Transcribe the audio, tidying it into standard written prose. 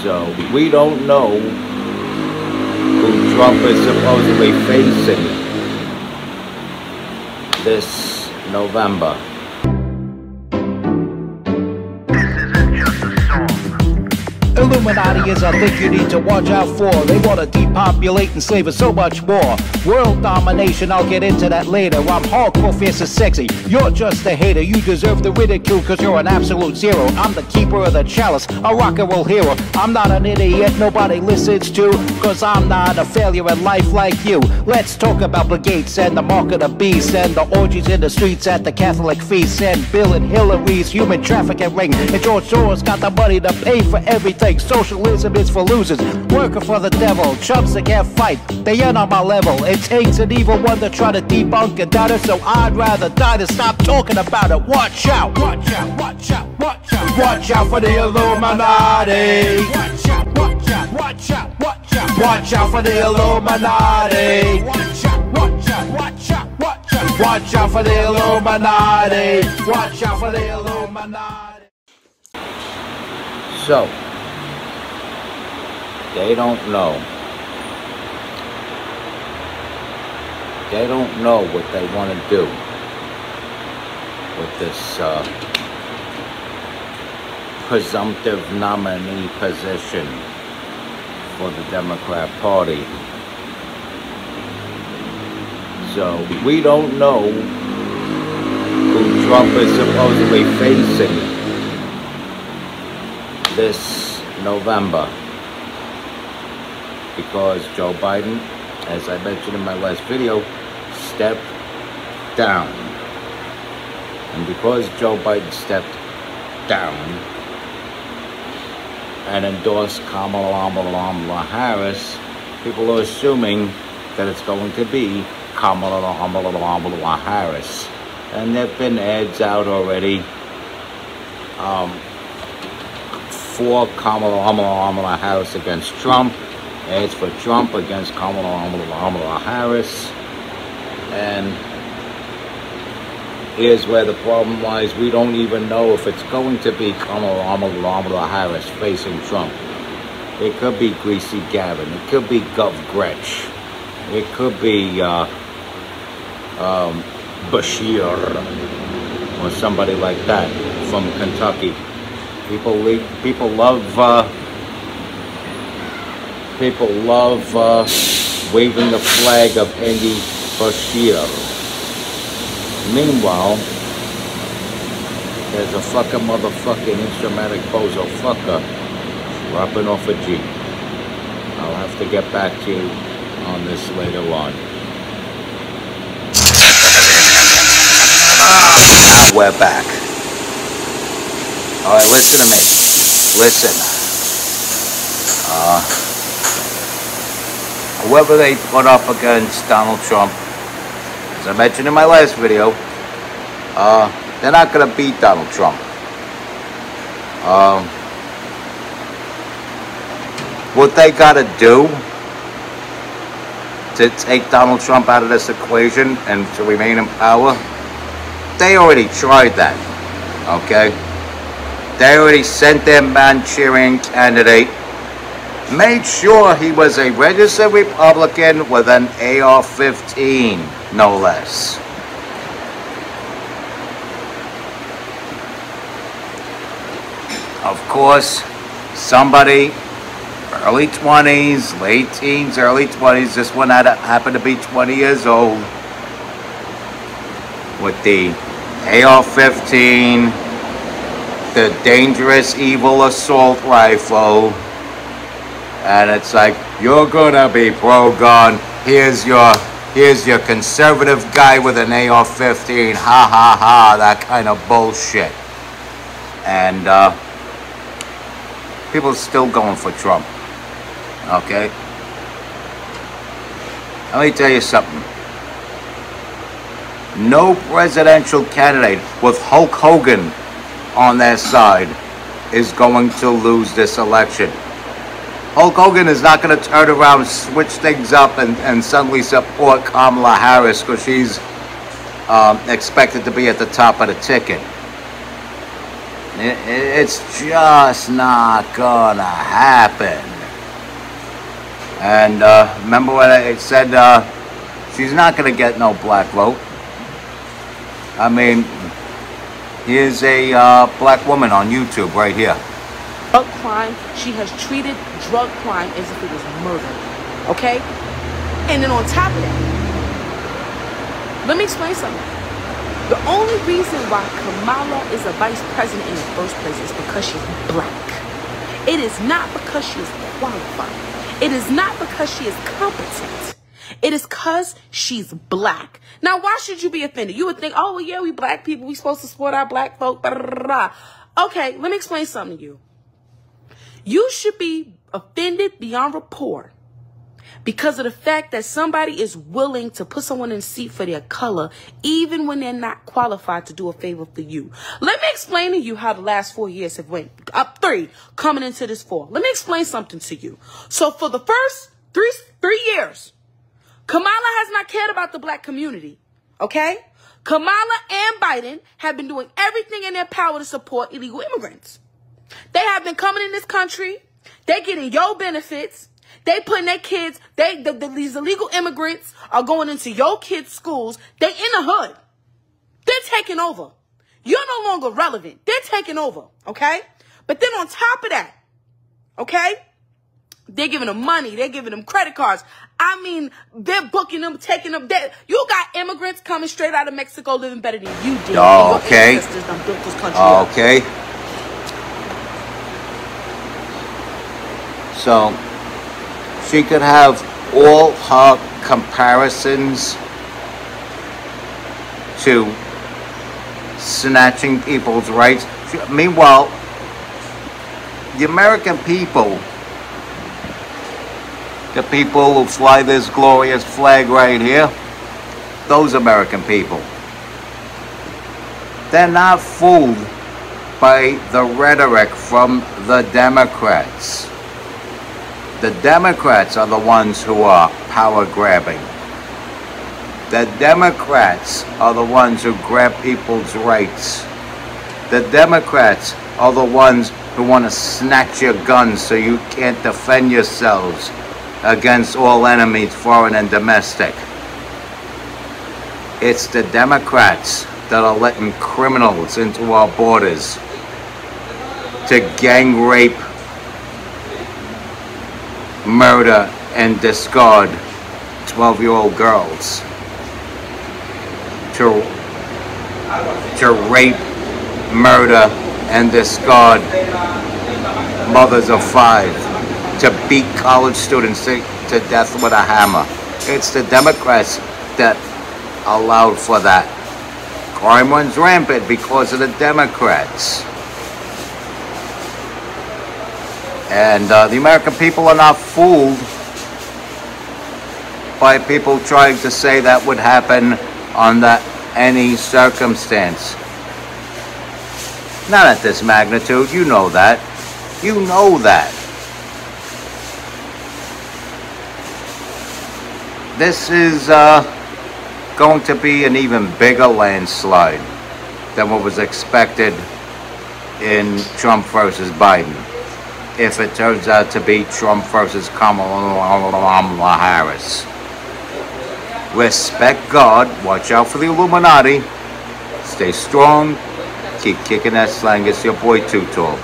So we don't know who Trump is supposedly facing this November. Illuminati is a thing you need to watch out for. They want to depopulate and slave us so much more. World domination, I'll get into that later. I'm hardcore, fierce and sexy. You're just a hater. You deserve the ridicule because you're an absolute zero. I'm the keeper of the chalice, a rock and roll hero. I'm not an idiot nobody listens to, because I'm not a failure in life like you. Let's talk about Bill Gates and the mark of the beast and the orgies in the streets at the Catholic feasts and Bill and Hillary's human trafficking ring. And George Soros got the money to pay for everything. Socialism is for losers, working for the devil. Chumps that can't fight, they ain't on my level. It takes an evil one to try to debunk and doubt it, so I'd rather die than stop talking about it. Watch out, watch out, watch out, watch out. Watch out for the Illuminati. Watch out, watch out, watch out, watch out. Watch out for the Illuminati. Watch out, watch out, watch out, watch out. Watch out for the Illuminati. Watch out for the Illuminati. So they don't know. They don't know what they want to do with this presumptive nominee position for the Democrat Party. So we don't know who Trump is supposedly facing this November, because Joe Biden, as I mentioned in my last video, stepped down. And because Joe Biden stepped down and endorsed Kamala Harris, people are assuming that it's going to be Kamala Harris. And there have been ads out already for Kamala Harris against Trump, ads for Trump against Kamala Harris. And here's where the problem lies. We don't even know if it's going to be Kamala Harris facing Trump. It could be Greasy Gavin. It could be Gov Gretsch. It could be Bashir or somebody like that from Kentucky. People love waving the flag of Andy Bashir. Meanwhile, there's a fucking motherfucking instrumentic bozo fucker dropping off a Jeep. I'll have to get back to you on this later on. We're back. Alright, listen to me. Listen. Whoever they put up against Donald Trump, as I mentioned in my last video, they're not going to beat Donald Trump. What they got to do to take Donald Trump out of this equation and to remain in power, they already tried that, okay? They already sent their Manchurian candidate, made sure he was a registered Republican with an AR-15, no less. Of course, somebody, early 20s, late teens, early 20s, this one happened to be 20 years old, with the AR-15, the dangerous, evil assault rifle, and it's like, you're gonna be pro-gun, here's your conservative guy with an AR-15, ha ha ha, that kind of bullshit. And people are still going for Trump, okay? Let me tell you something. No presidential candidate with Hulk Hogan on their side is going to lose this election. Hulk Hogan is not going to turn around, switch things up, and suddenly support Kamala Harris because she's expected to be at the top of the ticket. It's just not gonna happen. And remember what I said? She's not gonna get no black vote. I mean, here's a black woman on YouTube right here. Drug crime. She has treated drug crime as if it was murder. Okay? And then on top of that, let me explain something. The only reason why Kamala is a vice president in the first place is because she's black. It is not because she is qualified. It is not because she is competent. It is because she's black. Now, why should you be offended? You would think, oh, well, yeah, we black people. We supposed to support our black folk. Blah, blah, blah, blah. Okay, let me explain something to you. You should be offended beyond rapport because of the fact that somebody is willing to put someone in a seat for their color, even when they're not qualified to do a favor for you. Let me explain to you how the last 4 years have went. Up 3, coming into this 4. Let me explain something to you. So for the first three years, Kamala has not cared about the black community. Okay? Kamala and Biden have been doing everything in their power to support illegal immigrants. They have been coming in this country. They're getting your benefits. They putting their kids, these illegal immigrants are going into your kids' schools. They in the hood. They're taking over. You're no longer relevant. They're taking over, okay? But then on top of that, okay, they're giving them money. They're giving them credit cards. I mean, they're booking them, taking them. You got immigrants coming straight out of Mexico living better than you did. Okay. Your ancestors done built this country up. Okay. So she could have all her comparisons to snatching people's rights. Meanwhile, the American people, the people who fly this glorious flag right here, those American people, they're not fooled by the rhetoric from the Democrats. The Democrats are the ones who are power grabbing. The Democrats are the ones who grab people's rights. The Democrats are the ones who want to snatch your guns so you can't defend yourselves against all enemies, foreign and domestic. It's the Democrats that are letting criminals into our borders to gang rape, murder, and discard 12-year-old girls, to rape, murder, and discard mothers of 5, to beat college students to death with a hammer. It's the Democrats that allowed for that. Crime runs rampant because of the Democrats. And the American people are not fooled by people trying to say that would happen under any circumstance. Not at this magnitude, you know that. You know that. This is going to be an even bigger landslide than what was expected in Trump versus Biden, if it turns out to be Trump versus Kamala Harris. Respect God, watch out for the Illuminati, stay strong, keep kicking that slang. It's your boy Too Tall.